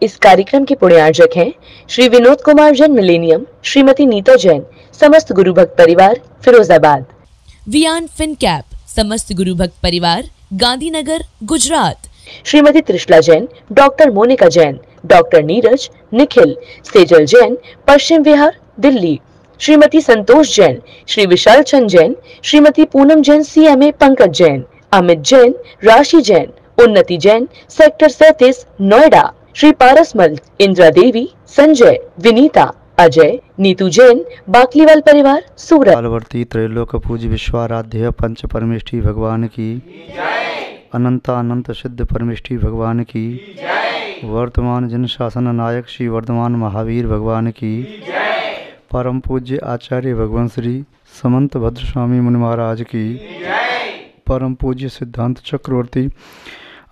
इस कार्यक्रम के पुण्यार्जक हैं श्री विनोद कुमार जैन मिलेनियम, श्रीमती नीता जैन, समस्त गुरु भक्त परिवार फिरोजाबाद। वियान फिनकैप, समस्त गुरु भक्त परिवार Gandhinagar Gujarat. Shrimati Trishala Jain, doctor Monika Jain, doctor Neeraj, Nikhil, Sejal Jain, Paschim Vihar Delhi. Shrimati Santosh Jain, Shri Vishal Chand Jain, Shrimati Poonam Jain CMA, Pankaj Jain, Amit Jain, राशि जैन, उन्नति जैन, सेक्टर 37 नोएडा। श्री पारसमल, इंदिरा देवी, संजय, विनीता, अजय, नीतू जैन, बाकलीवाल परिवार सूरत। कालवर्ती त्रैलोक पूज्य विश्वाराध्य पंच परमेष्ठी भगवान की अनंत सिद्ध परमेष्ठी भगवान की वर्तमान जन शासन नायक श्री वर्धमान महावीर भगवान की परम पूज्य आचार्य भगवान श्री समंत भद्र स्वामी मुनि महाराज की परम पूज्य सिद्धांत चक्रवर्ती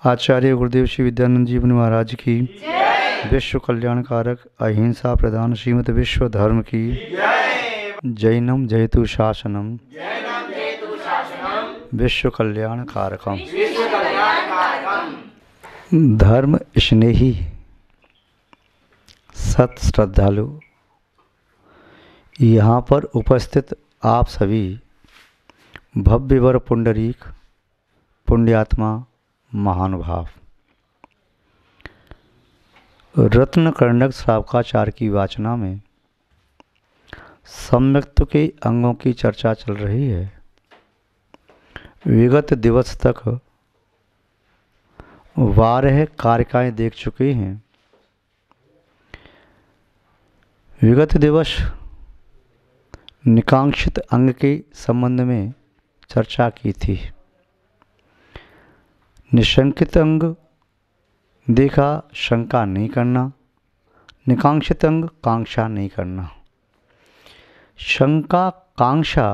आचार्य गुरुदेव श्री विद्यानंद जी मुनि महाराज की विश्व कल्याणकारक अहिंसा प्रधान श्रीमद विश्व धर्म की जैनम जयतु शासनम विश्व कल्याणकारकम धर्म स्नेही सत श्रद्धालु, यहाँ पर उपस्थित आप सभी भव्यवर पुंडरीक पुण्यात्मा महानुभाव रत्न कर्णक श्रावकाचार की वाचना में सम्यक्त्व के अंगों की चर्चा चल रही है। विगत दिवस तक 12 कारिकाएं देख चुके हैं। विगत दिवस निकांक्षित अंग के संबंध में चर्चा की थी। निशंकित अंग देखा, शंका नहीं करना, निकांक्षित अंग कांक्षा नहीं करना। शंका कांक्षा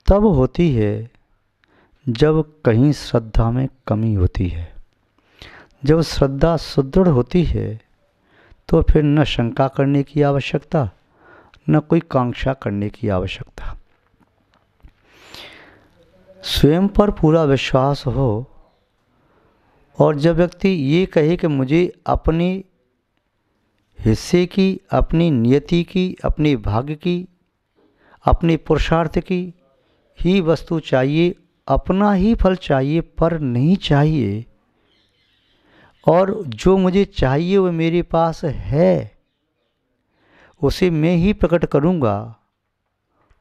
तब होती है जब कहीं श्रद्धा में कमी होती है। जब श्रद्धा सुदृढ़ होती है तो फिर न शंका करने की आवश्यकता न कोई कांक्षा करने की आवश्यकता। स्वयं पर पूरा विश्वास हो और जब व्यक्ति ये कहे कि मुझे अपने हिस्से की, अपनी नियति की, अपने भाग्य की, अपने पुरुषार्थ की ही वस्तु चाहिए, अपना ही फल चाहिए, पर नहीं चाहिए, और जो मुझे चाहिए वो मेरे पास है, उसे मैं ही प्रकट करूँगा,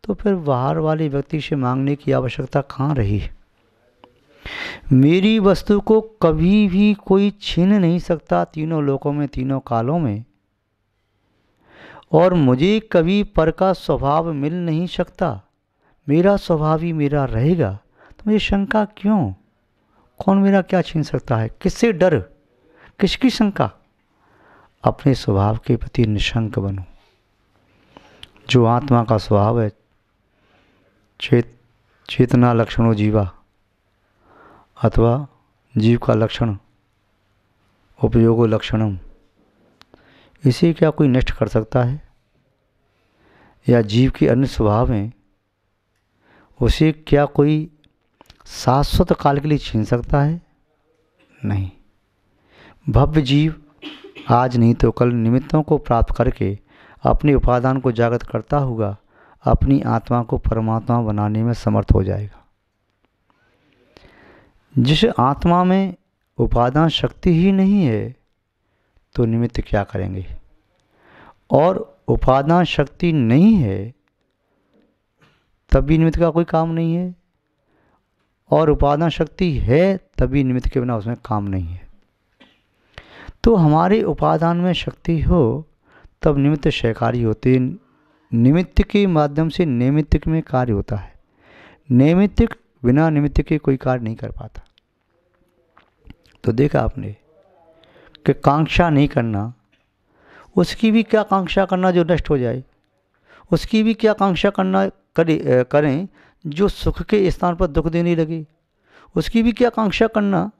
तो फिर बाहर वाले व्यक्ति से मांगने की आवश्यकता कहाँ रही। मेरी वस्तु को कभी भी कोई छीन नहीं सकता, तीनों लोकों में, तीनों कालों में, और मुझे कभी पर का स्वभाव मिल नहीं सकता। मेरा स्वभाव ही मेरा रहेगा, तो मुझे शंका क्यों? कौन मेरा क्या छीन सकता है? किससे डर, किसकी शंका? अपने स्वभाव के प्रति निशंक बनो। जो आत्मा का स्वभाव है, चेतना लक्षणों जीवा, अथवा जीव का लक्षण उपयोगो लक्षणम, इसे क्या कोई नष्ट कर सकता है? या जीव के अन्य स्वभाव हैं, उसे क्या कोई शाश्वत काल के लिए छीन सकता है? नहीं। भव्य जीव आज नहीं तो कल निमित्तों को प्राप्त करके अपने उपादान को जागृत करता हुआ अपनी आत्मा को परमात्मा बनाने में समर्थ हो जाएगा। जिस आत्मा में उपादान शक्ति ही नहीं है तो निमित्त क्या करेंगे? और उपादान शक्ति नहीं है तभी निमित्त का कोई काम नहीं है, और उपादान शक्ति है तभी निमित्त के बिना उसमें काम नहीं है। तो हमारे उपादान में शक्ति हो तब निमित्त सहकारी होते हैं। निमित्त के माध्यम से नैमित्तिक में कार्य होता है। नैमित्तिक बिना निमित्त के कोई कार्य नहीं कर पाता। तो देखा आपने कि कांक्षा नहीं करना, उसकी भी क्या कांक्षा करना जो नष्ट हो जाए, उसकी भी क्या कांक्षा करना करें जो सुख के स्थान पर दुख देने लगे, उसकी भी क्या कांक्षा करना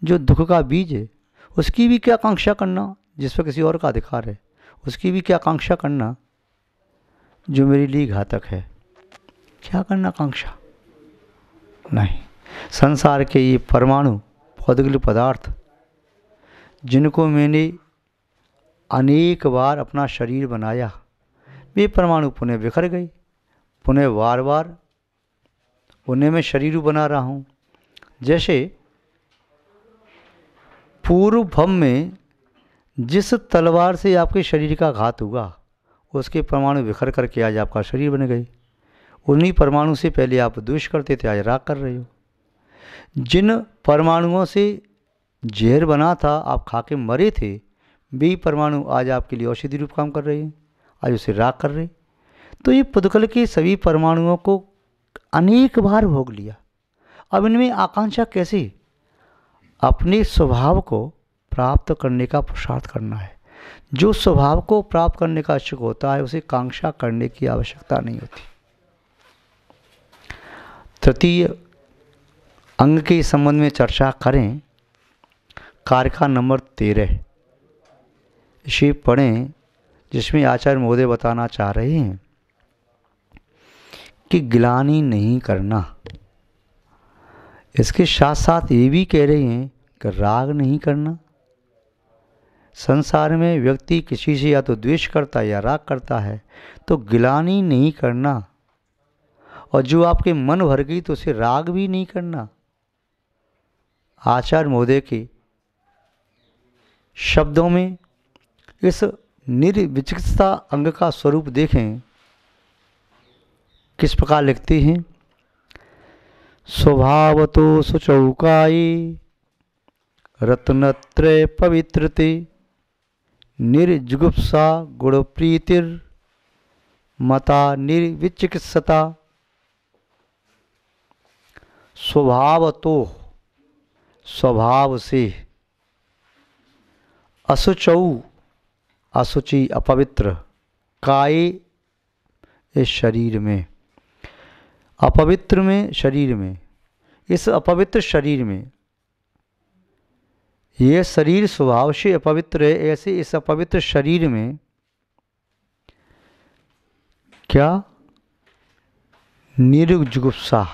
जो दुख का बीज है, उसकी भी क्या कांक्षा करना जिस पर किसी और का अधिकार है, उसकी भी क्या कांक्षा करना जो मेरे लिए घातक है। क्या करना कांक्षा? नहीं। संसार के ये परमाणु भौतिक पदार्थ जिनको मैंने अनेक बार अपना शरीर बनाया, वे परमाणु पुनः बिखर गए, पुनः बार बार उन्हें मैं शरीर बना रहा हूँ। जैसे पूर्व भव में जिस तलवार से आपके शरीर का घात हुआ, उसके परमाणु बिखर करके आज आपका शरीर बन गए। उन्हीं परमाणु से पहले आप द्वेष करते थे, आज राग कर रहे हो। जिन परमाणुओं से जहर बना था, आप खा के मरे थे, वे परमाणु आज आपके लिए औषधि रूप काम कर रहे हैं, आज उसे राग कर रहे। तो ये पुद्गल के सभी परमाणुओं को अनेक बार भोग लिया। अब इनमें आकांक्षा कैसे? अपने स्वभाव को प्राप्त करने का पुरुषार्थ करना है। जो स्वभाव को प्राप्त करने का इच्छुक होता है, उसे कांक्षा करने की आवश्यकता नहीं होती। तृतीय अंग के संबंध में चर्चा करें, कारका नंबर 13 इसे पढ़ें, जिसमें आचार्य महोदय बताना चाह रहे हैं कि ग्लानि नहीं करना। इसके साथ साथ ये भी कह रहे हैं कि राग नहीं करना। संसार में व्यक्ति किसी से या तो द्वेष करता है या राग करता है, तो ग्लानि नहीं करना। और जो आपके मन भर गई तो उसे राग भी नहीं करना। आचार्य महोदय के शब्दों में इस निर्विचिकित्सा अंग का स्वरूप देखें, किस प्रकार लिखते हैं। स्वभावतो सुचौकाये रत्नत्रय पवित्रते निर्जुगुप्सा गुणप्रीतिर मता निर्विचिकित्सता। स्वभावतो स्वभाव से, असुचौ असुचि अपवित्र, काये इस शरीर में, अपवित्र में शरीर में, इस अपवित्र शरीर में, यह शरीर स्वभाव से अपवित्र है, ऐसे इस अपवित्र शरीर में क्या? निर्जुगुप्सा,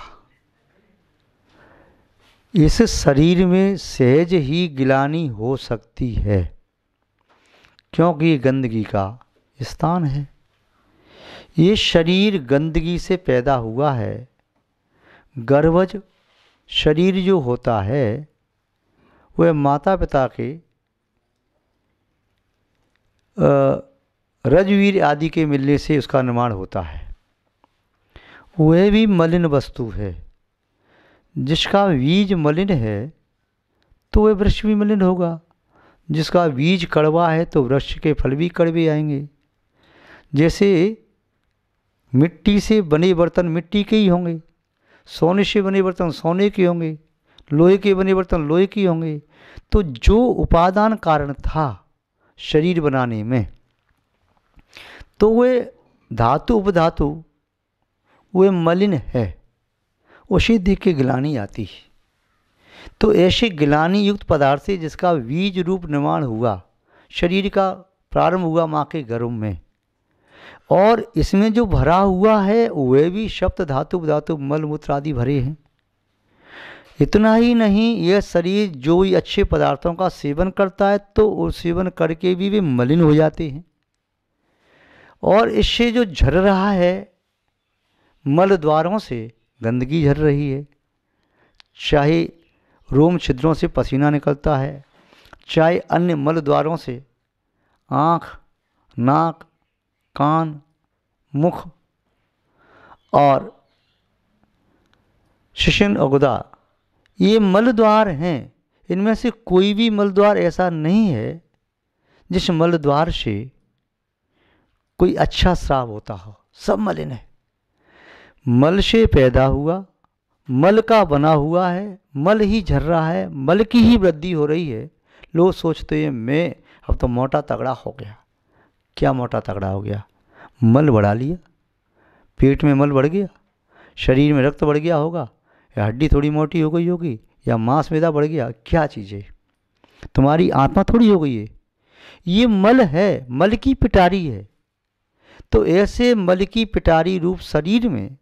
इस शरीर में सहज ही गिलानी हो सकती है, क्योंकि ये गंदगी का स्थान है। ये शरीर गंदगी से पैदा हुआ है। गर्भज शरीर जो होता है वह माता पिता के रजवीर आदि के मिलने से उसका निर्माण होता है। वह भी मलिन वस्तु है। जिसका बीज मलिन है तो वह वृक्ष भी मलिन होगा। जिसका बीज कड़वा है तो वृक्ष के फल भी कड़वे आएंगे। जैसे मिट्टी से बने बर्तन मिट्टी के ही होंगे, सोने से बने बर्तन सोने के होंगे, लोहे के बने बर्तन लोहे के होंगे। तो जो उपादान कारण था शरीर बनाने में, तो वह धातु उपधातु वह मलिन है, उसे देख के गिलानी आती है। तो ऐसे गिलानी युक्त पदार्थ से जिसका बीज रूप निर्माण हुआ, शरीर का प्रारंभ हुआ माँ के गर्भ में, और इसमें जो भरा हुआ है वह भी शब्द धातु धातु मल मूत्र आदि भरे हैं। इतना ही नहीं, यह शरीर जो ही अच्छे पदार्थों का सेवन करता है तो वो सेवन करके भी वे मलिन हो जाते हैं। और इससे जो झर रहा है, मल द्वारों से गंदगी झर रही है, चाहे रोम छिद्रों से पसीना निकलता है, चाहे अन्य मल द्वारों से आँख, नाक, कान, मुख और शिशन और गुदा, ये मल द्वार हैं। इनमें से कोई भी मल द्वार ऐसा नहीं है जिस मल द्वार से कोई अच्छा श्राव होता हो। सब मलिन है। मल से पैदा हुआ, मल का बना हुआ है, मल ही झर रहा है, मल की ही वृद्धि हो रही है। लोग सोचते हैं मैं अब तो मोटा तगड़ा हो गया। क्या मोटा तगड़ा हो गया? मल बढ़ा लिया, पेट में मल बढ़ गया, शरीर में रक्त बढ़ गया होगा, या हड्डी थोड़ी मोटी हो गई होगी, या मांस मैदा बढ़ गया। क्या चीज़ है? तुम्हारी आत्मा थोड़ी हो गई है। ये मल है, मल की पिटारी है। तो ऐसे मल की पिटारी रूप शरीर में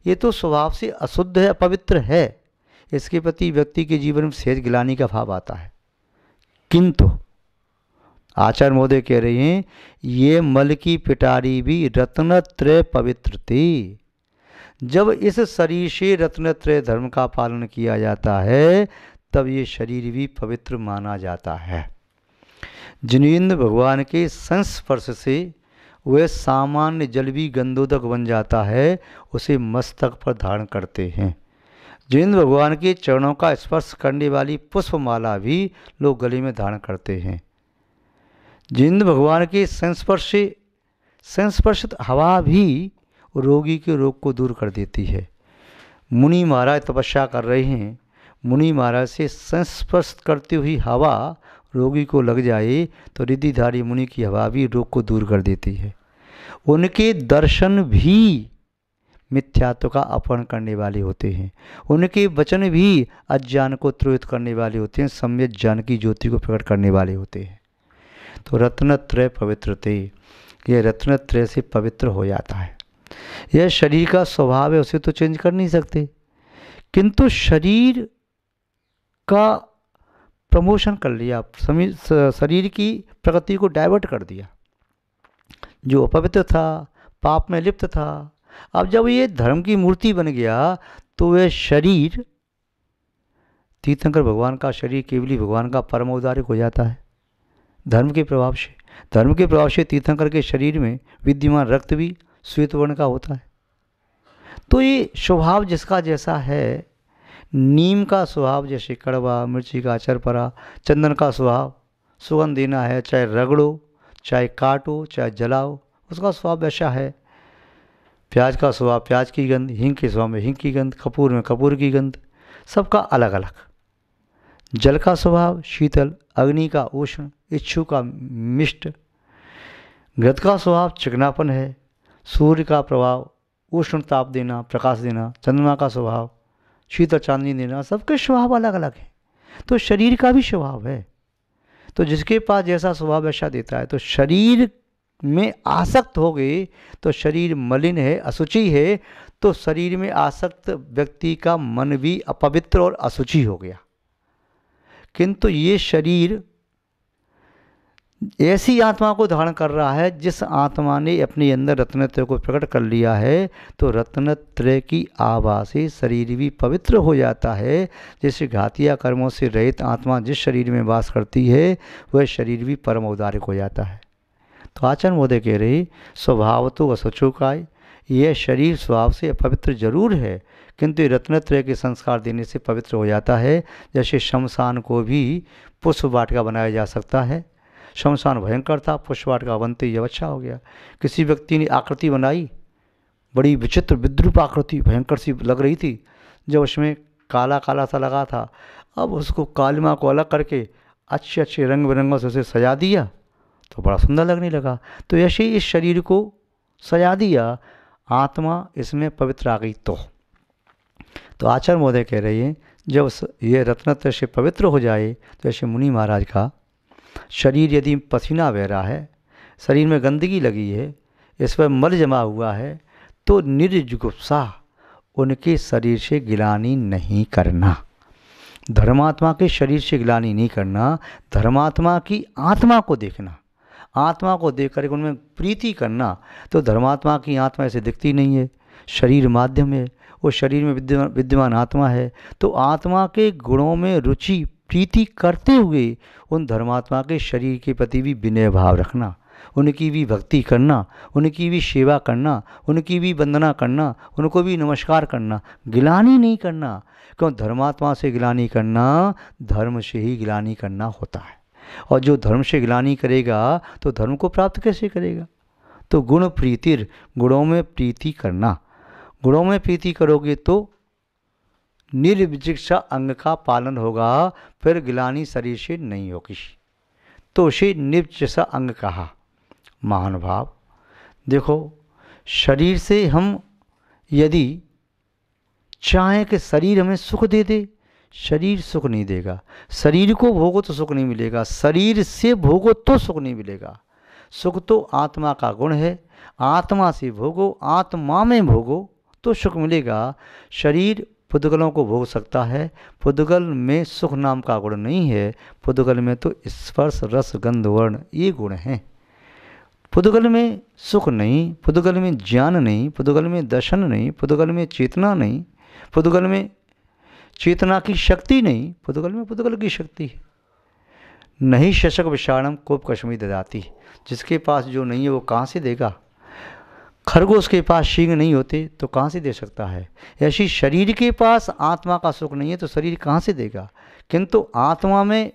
ये तो स्वभाव से अशुद्ध है, अपवित्र है। इसके प्रति व्यक्ति के जीवन में सहज गिलानी का भाव आता है। किंतु आचार्य महोदय कह रहे हैं ये मल की पिटारी भी रत्नत्रय पवित्र थी। जब इस शरीर से रत्नत्रय धर्म का पालन किया जाता है तब ये शरीर भी पवित्र माना जाता है। जिनेंद्र भगवान के संस्पर्श से वह सामान्य जल भी गंधोदक बन जाता है, उसे मस्तक पर धारण करते हैं। जिनेंद्र भगवान के चरणों का स्पर्श करने वाली पुष्पमाला भी लोग गले में धारण करते हैं। जिनेंद्र भगवान के संस्पर्शित हवा भी रोगी के रोग को दूर कर देती है। मुनि महाराज तपस्या कर रहे हैं, मुनि महाराज से संस्पर्श करती हुई हवा रोगी को लग जाए तो रिद्धिधारी मुनि की हवा भी रोग को दूर कर देती है। उनके दर्शन भी मिथ्यात्व का अपहरण करने वाले होते हैं, उनके वचन भी अज्ञान को त्रोहित करने वाले होते हैं, सम्यक ज्ञान की ज्योति को प्रकट करने वाले होते हैं। तो रत्नत्रय पवित्र थे, ये रत्नत्रय से पवित्र हो जाता है। यह शरीर का स्वभाव है, उसे तो चेंज कर नहीं सकते, किंतु शरीर का प्रमोशन कर लिया, शरीर की प्रकृति को डाइवर्ट कर दिया। जो अपवित्र था, पाप में लिप्त था, अब जब ये धर्म की मूर्ति बन गया तो वह शरीर तीर्थंकर भगवान का शरीर केवली भगवान का परम औदार्य हो जाता है। धर्म के प्रभाव से तीर्थंकर के शरीर में विद्यमान रक्त भी श्वेत वर्ण का होता है। तो ये स्वभाव जिसका जैसा है, नीम का स्वभाव जैसे कड़वा, मिर्ची का चरपरा, चंदन का स्वभाव सुगंध देना है, चाहे रगड़ो, चाहे काटो, चाहे जलाओ, उसका स्वभाव वैसा है। प्याज का स्वभाव प्याज की गंध, हींग के स्वभाव में हींग की गंध, कपूर में कपूर की गंध, सबका अलग अलग। जल का स्वभाव शीतल, अग्नि का उष्ण, इच्छु का मिष्ट, घृत का स्वभाव चिकनापन है, सूर्य का प्रभाव उष्ण ताप देना, प्रकाश देना, चंद्रमा का स्वभाव शीतल चांदनी देना, सबके स्वभाव अलग अलग है। तो शरीर का भी स्वभाव है, तो जिसके पास जैसा स्वभाव वैसा देता है। तो शरीर में आसक्त हो गए तो शरीर मलिन है, अशुचि है, तो शरीर में आसक्त व्यक्ति का मन भी अपवित्र और अशुचि हो गया। किंतु ये शरीर ऐसी आत्मा को धारण कर रहा है जिस आत्मा ने अपने अंदर रत्नत्रय को प्रकट कर लिया है, तो रत्नत्रय की आभा से शरीर भी पवित्र हो जाता है। जैसे घातिया कर्मों से रहित आत्मा जिस शरीर में वास करती है वह शरीर भी परम औदार्य हो जाता है। तो आचार्य महोदय कह रहे स्वभाव तो अशुचो का, यह शरीर स्वभाव से अपवित्र जरूर है, किंतु रत्नत्रय के संस्कार देने से पवित्र हो जाता है। जैसे शमशान को भी पुष्प वाटिका बनाया जा सकता है। शमशान भयंकर था, पुष्प वाटिका बनते ही अच्छा हो गया। किसी व्यक्ति ने आकृति बनाई, बड़ी विचित्र विद्रूप आकृति भयंकर सी लग रही थी, जब उसमें काला काला सा लगा था, अब उसको कालिमा को अलग करके अच्छे अच्छे रंग बिरंगों से उसे सजा दिया तो बड़ा सुंदर लगने लगा। तो ऐसे ही इस शरीर को सजा दिया, आत्मा इसमें पवित्र आ गई। तो आचार्य महोदय कह रहे हैं जब ये रत्नत्रय से पवित्र हो जाए तो ऐसे मुनि महाराज का शरीर यदि पसीना बह रहा है, शरीर में गंदगी लगी है, इस पर मल जमा हुआ है, तो निर्जुगुप्सा उनके शरीर से गिलानी नहीं करना। धर्मात्मा के शरीर से गिलानी नहीं करना, धर्मात्मा की आत्मा को देखना, आत्मा को देख कर उनमें प्रीति करना। तो धर्मात्मा की आत्मा ऐसे दिखती नहीं है, शरीर माध्यम है, वो शरीर में विद्यमान आत्मा है। तो आत्मा के गुणों में रुचि प्रीति करते हुए उन धर्मात्मा के शरीर के प्रति भी विनय भाव रखना, उनकी भी भक्ति करना, उनकी भी सेवा करना, उनकी भी वंदना करना, उनको भी नमस्कार करना, गिलानी नहीं करना। क्यों? धर्मात्मा से गिलानी करना धर्म से ही गिलानी करना होता है, और जो धर्म से गिलानी करेगा तो धर्म को प्राप्त कैसे करेगा? तो गुण प्रीतिर, गुणों में प्रीति करना, गुणों में प्रीति करोगे तो निर्विजिक्षा अंग का पालन होगा, फिर गिलानी शरीर से नहीं होगी। तो उसे निर्विजिक्षा अंग कहा। महानुभाव देखो, शरीर से हम यदि चाहें कि शरीर हमें सुख दे दे, शरीर सुख नहीं देगा। शरीर को भोगो तो सुख नहीं मिलेगा, शरीर से भोगो तो सुख नहीं मिलेगा। सुख तो आत्मा का गुण है, आत्मा से भोगो, आत्मा में भोगो तो सुख मिलेगा। शरीर पुद्गलों को भोग सकता है। पुद्गल में सुख नाम का गुण नहीं है, पुद्गल में तो स्पर्श रस गंध वर्ण ये गुण हैं। पुद्गल में सुख नहीं, पुद्गल में ज्ञान नहीं, पुद्गल में दर्शन नहीं, पुद्गल में चेतना नहीं, पुद्गल में चेतना की शक्ति नहीं, पुद्गल में पुद्गल की शक्ति है। नहीं शशक विषाणम कोप कश्मी ददाती, जिसके पास जो नहीं है वो कहाँ से देगा। खरगोश के पास शींग नहीं होते तो कहाँ से दे सकता है। ऐसी शरीर के पास आत्मा का सुख नहीं है तो शरीर कहाँ से देगा। किंतु आत्मा में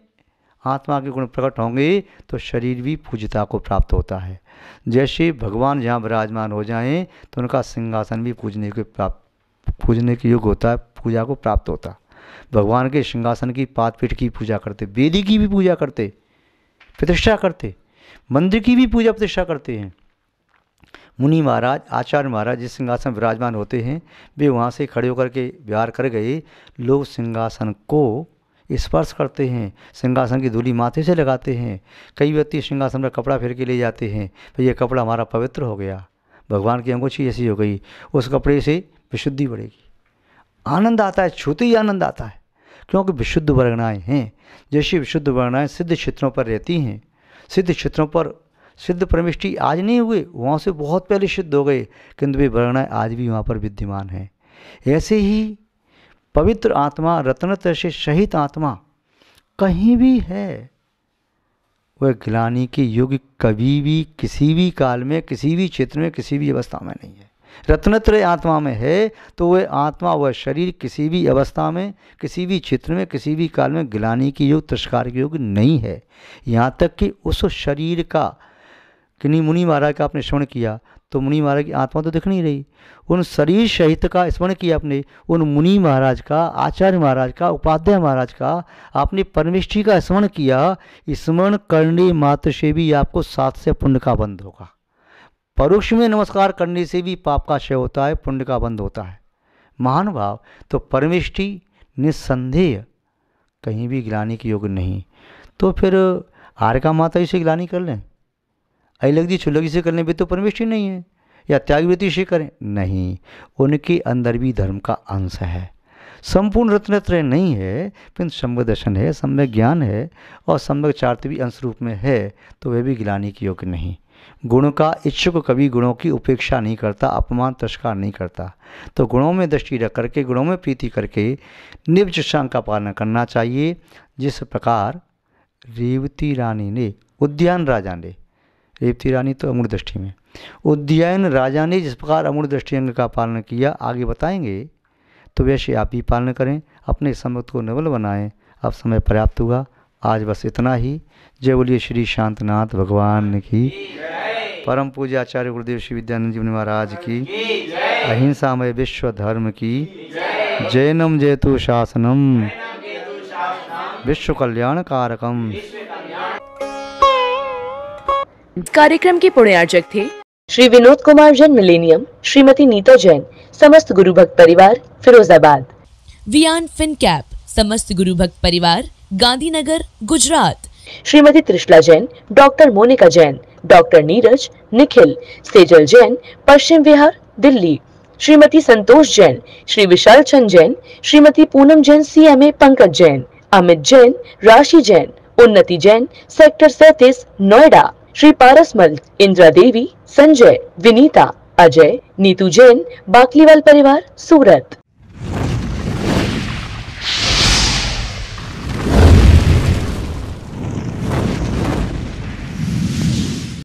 आत्मा के गुण प्रकट होंगे तो शरीर भी पूज्यता को प्राप्त होता है। जैसे भगवान जहाँ विराजमान हो जाएं तो उनका सिंहासन भी पूजने के योग्य होता है, पूजा को प्राप्त होता है। भगवान के सिंहासन की पाद पीठ की पूजा करते, वेदी की भी पूजा करते, प्रतिष्ठा करते, मंदिर की भी पूजा प्रतिष्ठा करते हैं। मुनि महाराज, आचार्य महाराज जिस सिंहासन विराजमान होते हैं वे वहाँ से खड़े होकर के विहार कर गए। लोग सिंहासन को स्पर्श करते हैं, सिंहासन की धूली माथे से लगाते हैं। कई व्यक्ति सिंहासन पर कपड़ा फेर के ले जाते हैं, तो ये कपड़ा हमारा पवित्र हो गया, भगवान की अंगूठी ऐसी हो गई, उस कपड़े से विशुद्धि बढ़ेगी। आनंद आता है, छूते ही आनंद आता है, क्योंकि विशुद्ध वर्गणाएँ हैं। जैसे विशुद्ध वर्गणाएँ सिद्ध क्षेत्रों पर रहती हैं, सिद्ध क्षेत्रों पर सिद्ध परमिष्टि आज नहीं हुए, वहाँ से बहुत पहले सिद्ध हो गए, किंतु वे वर्गणाएँ आज भी वहाँ पर विद्यमान हैं। ऐसे ही पवित्र आत्मा, रत्नत्र से सहित आत्मा कहीं भी है, वह गिलानी के योग्य कभी भी किसी भी काल में किसी भी क्षेत्र में किसी भी अवस्था में नहीं है। रत्नत्रय आत्मा में है तो वह आत्मा, वह शरीर किसी भी अवस्था में किसी भी क्षेत्र में किसी भी काल में गिलानी के योग, तिरस्कार के योग नहीं है। यहाँ तक कि उस शरीर का, किन्हीं मुनि महाराज का आपने स्मरण किया तो मुनि महाराज की आत्मा तो दिख नहीं रही, उन शरीर सहित का स्मरण किया आपने, उन मुनि महाराज का, आचार्य महाराज का, उपाध्याय महाराज का आपने परमेष्ठी का स्मरण किया। स्मरण करने मात्र से भी आपको 7 से पुण्य का बंध होगा। परोक्ष में नमस्कार करने से भी पाप का क्षय होता है, पुण्य का बंध होता है। महान भाव तो परमेष्ठी निस्संदेह कहीं भी गिलानी के योग्य नहीं। तो फिर आर्का माता जी से गिलानी कर लें, अलग जी छुलगी से करने भी तो परमेष्ठी नहीं है, या त्यागवृत्ति से करें नहीं, उनके अंदर भी धर्म का अंश है। संपूर्ण रत्नत्रय नहीं है, किंतु सम्यक दर्शन है, सम्यक ज्ञान है और सम्यक चारित्र भी अंश रूप में है, तो वह भी गिलानी के योग्य नहीं। गुण का इच्छुक कभी गुणों की उपेक्षा नहीं करता, अपमान तिरस्कार नहीं करता। तो गुणों में दृष्टि रख करके, गुणों में प्रीति करके निज संग का पालन करना चाहिए। जिस प्रकार रेवती रानी ने, उद्यान राजा ने, रेवती रानी तो अमूढ़ दृष्टि में, उद्यान राजा ने जिस प्रकार अमूढ़ दृष्टि अंग का पालन किया, आगे बताएंगे, तो वैसे आप भी पालन करें, अपने सम्मत को नवल बनाएं। अब समय पर्याप्त हुआ, आज बस इतना ही। जय बोलिए श्री शांतनाथ भगवान की, परम पूज्य आचार्य गुरुदेव श्री विद्यानंद जी महाराज की, अहिंसामय विश्व धर्म की, जैनम जयतु शासनम, विश्व कल्याण कारकम। कार्यक्रम के पुण्यार्चक थे श्री विनोद कुमार जैन मिलेनियम, श्रीमती नीता जैन, समस्त गुरु भक्त परिवार फिरोजाबाद। वियान फिनकैप, समस्त गुरु भक्त परिवार Gandhinagar Gujarat. Shrimati Trishala Jain, doctor Monika Jain, doctor Neeraj, Nikhil, Sejal Jain, Paschim Vihar Delhi. Shrimati Santosh Jain, Shri Vishal Chand Jain, Shrimati Poonam Jain, CMA Pankaj Jain, Amit Jain, राशि जैन, उन्नति जैन, सेक्टर 37 नोएडा। श्री पारसमल, इंदिरा देवी, संजय, विनीता, अजय, नीतू जैन, बाकलीवाल परिवार सूरत।